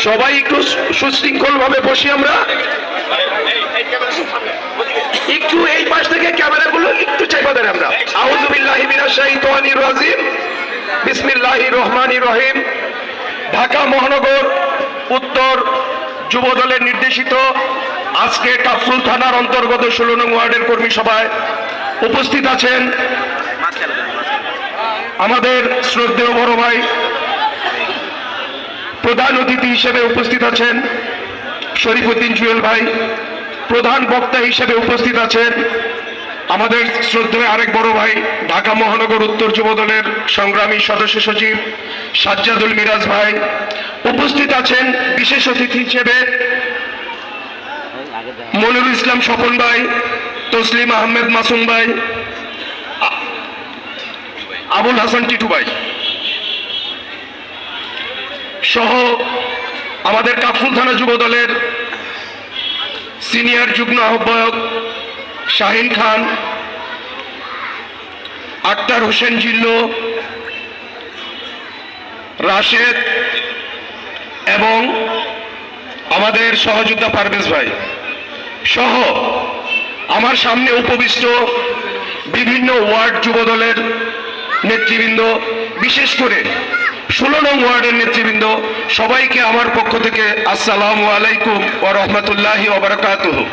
সবাই একটু সুশৃঙ্খল ভাবে বসি আমরা, একটু এই পাশ থেকে ক্যামেরাগুলো একটু চাইবা দেন আমরা। আউযু বিল্লাহি মিনাশ শাইতানির রাজিম, বিসমিল্লাহির রহমানির রহিম। ঢাকা মহানগর উত্তর যুব দলের নির্দেশিত আজকে কাফরুল থানার অন্তর্গত 16 নং ওয়ার্ডের কর্মী সভায় উপস্থিত আছেন আমাদের শ্রদ্ধেয় বড় ভাই, প্রধান অতিথি হিসেবে উপস্থিত আছেন শরীফউদ্দিন জুয়েল ভাই, প্রধান বক্তা হিসেবে উপস্থিত আছেন আমাদের শ্রদ্ধেয় আরেক বড় ভাই ঢাকা মহানগর উত্তর যুব দলের সংগ্রামী সদস্য সচিব সাজ্জাদুল মিরাজ ভাই, উপস্থিত আছেন বিশেষ অতিথি হিসেবে মনিরুল ইসলাম স্বপন ভাই, তসলিম আহমেদ মাসুম ভাই, আবুল হাসান টিটু ভাই সহ আমাদের কাফরুল থানা যুব দলের সিনিয়র যুগ্ম আহ্বায়ক শাহিন খান, আক্তার হোসেন জিল্লু, রাশেদ এবং আমাদের সহযোদ্ধা পারভেজ ভাই সহ আমার সামনে উপবিষ্ট বিভিন্ন ওয়ার্ড যুব দলের নেতৃবৃন্দ, বিশেষ করে 16 নং ওয়ার্ডের নেতৃবৃন্দ, সবাইকে আমার পক্ষ থেকে আসসালামু আলাইকুম ওয়া রাহমাতুল্লাহি ওয়া বারাকাতুহু।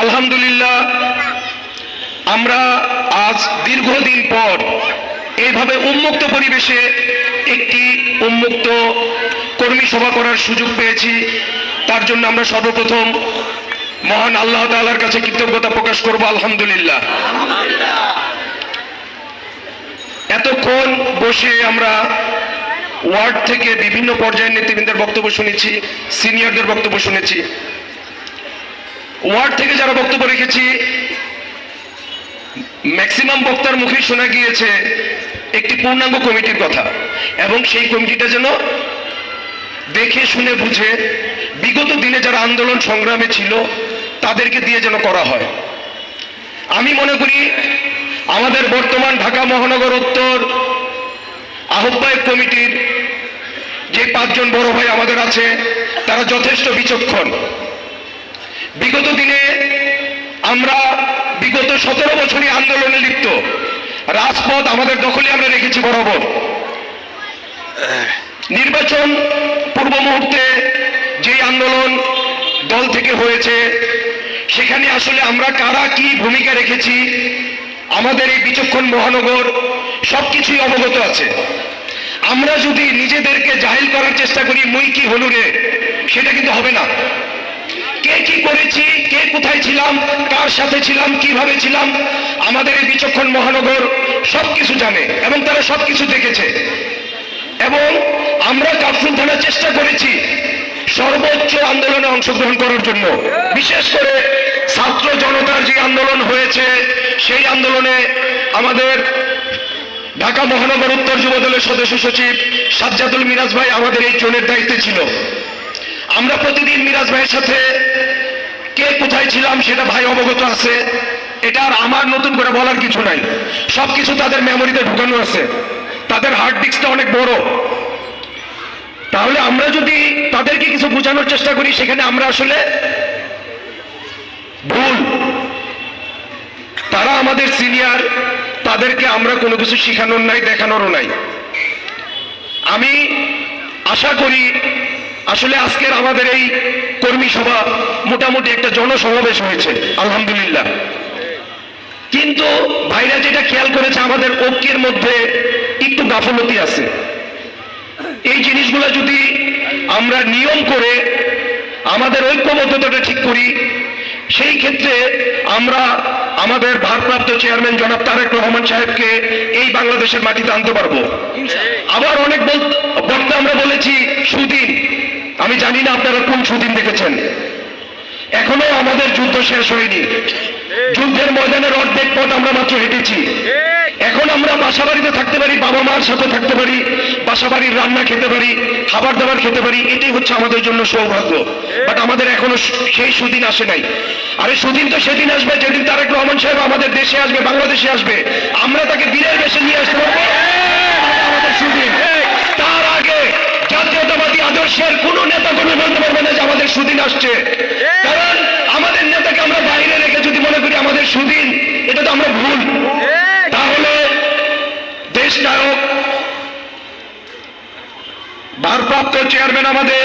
আলহামদুলিল্লাহ, আমরা আজ দীর্ঘদিন পর এইভাবে উন্মুক্ত পরিবেশে একটি উন্মুক্ত কর্মী সভা করার সুযোগ পেয়েছি। তার জন্য আমরা সর্বপ্রথম মহান আল্লাহ তাআলার কাছে কৃতজ্ঞতা প্রকাশ করব। আলহামদুলিল্লাহ, এতক্ষণ বসে আমরা ওয়ার্ড থেকে বিভিন্ন পর্যায়ের নেতৃবৃন্দের বক্তব্য শুনেছি, সিনিয়রদের বক্তব্য শুনেছি। ওয়ার্ড থেকে যারা বক্তব্য রেখেছি ম্যাক্সিমাম বক্তার মুখে শোনা গিয়েছে একটি পূর্ণাঙ্গ কমিটির কথা, এবং সেই কমিটিটা যেন দেখে শুনে বুঝে বিগত দিনে যারা আন্দোলন সংগ্রামে ছিল তাদেরকে দিয়ে যেন করা হয়। আমি মনে করি আমাদের বর্তমান ঢাকা মহানগর উত্তর আহ্বায়ক কমিটির যে 5 জন বড় ভাই আমাদের আছে তারা যথেষ্ট বিচক্ষণ। বিগত দিনে আমরা বিগত 17 বছরই আন্দোলনে লিপ্ত, রাজপথ আমাদের দখলে আমরা রেখেছি বরাবর। নির্বাচন পূর্ব মুহূর্তে যে আন্দোলন দল থেকে হয়েছে সেখানে আসলে আমরা কারা কি ভূমিকা রেখেছি আমাদের এই বিচক্ষণ মহানগর সবকিছুই অবগত আছে। আমরা যদি নিজেদেরকে জাহিল করার চেষ্টা করি মুই কি হলু রে, সেটা কিন্তু হবে না। কে কি করেছি, কে কোথায় ছিলাম, কার সাথে ছিলাম, কিভাবে ছিলাম, আমাদের এই বিচক্ষণ মহানগর সবকিছু জানে এবং তারা সবকিছু দেখেছে। এবং আমরা কাফরুল থানার চেষ্টা করেছি সর্বোচ্চ আন্দোলনে অংশগ্রহণ করার জন্য। বিশেষ করে ছাত্র জনতার যে আন্দোলন হয়েছে সেই আন্দোলনে আমাদের ঢাকা মহানগর উত্তর যুব দলের সদস্য সচিব সাজ্জাদুল মিরাজ ভাই আমাদের এই জোনের দায়িত্বে ছিল। আমরা প্রতিদিন মিরাজ ভাইয়ের সাথে কে কোথায় ছিলাম সেটা ভাই অবগত আছে, এটা আর আমার নতুন করে বলার কিছু নাই, সবকিছু তাদের মেমোরিতে ঢুকানো আছে, তাদের হার্ড ডিস্কটা অনেক বড়। তাহলে আমরা যদি তাদেরকে কিছু বোঝানোর চেষ্টা করি সেখানে আমরা আসলে ভুল। তারা আমাদের সিনিয়র, তাদেরকে আমরা কোনো কিছু শেখানোর নাই, দেখানোরও নাই। আমি আশা করি আসলে আজকের আমাদের এই কর্মী সভা মোটামুটি একটা জনসমাবেশ হয়েছে আলহামদুলিল্লাহ। কিন্তু ভাইরা যেটা খেয়াল করেছে আমাদের ঐক্যের মধ্যে একটু গাফলতি আছে। এই জিনিসগুলো যদি আমরা নিয়ম করে আমাদের ঐক্যবদ্ধতাটা ঠিক করি সেই ক্ষেত্রে আমরা আমাদের ভারপ্রাপ্ত চেয়ারম্যান জনাব তারেক রহমান সাহেবকে এই বাংলাদেশের মাটিতে আনতে পারবো। আবার অনেক বক্তা আমরা বলেছি সুদিন, আমি জানি না আপনারা কোন সুদিন দেখেছেন। এখনো আমাদের যুদ্ধ শেষ হয়নি, যুদ্ধের ময়দানের অর্ধেক পথ আমরা মাত্র হেঁটেছি। এখন আমরা বাসা বাড়িতে থাকতে পারি, বাবা মার সাথে থাকতে পারি, বাসাবাড়ির রান্না খেতে পারি, খাবার দাবার খেতে পারি, এটাই হচ্ছে আমাদের জন্য সৌভাগ্য। বাট আমাদের এখনো সেই সুদিন আসে নাই। আরে সুদিন তো সেদিন আসবে যেদিন তারেক রহমান সাহেব আমাদের দেশে আসবে, বাংলাদেশে আসবে, আমরা তাকে বীরের বেশে নিয়ে আসতে পারবো, আমাদের সুদিন। তার আগে জাতীয়তাবাদী আদর্শের কোন নেতা কোনো বলতে পারবে না যে আমাদের সুদিন আসছে। কারণ আমাদের নেতাকে আমরা বাইরে রেখে যদি মনে করি আমাদের সুদিন, এটা তো আমরা ভুল। তাহলে দেশ নায়ক ভারপ্রাপ্ত চেয়ারম্যান আমাদের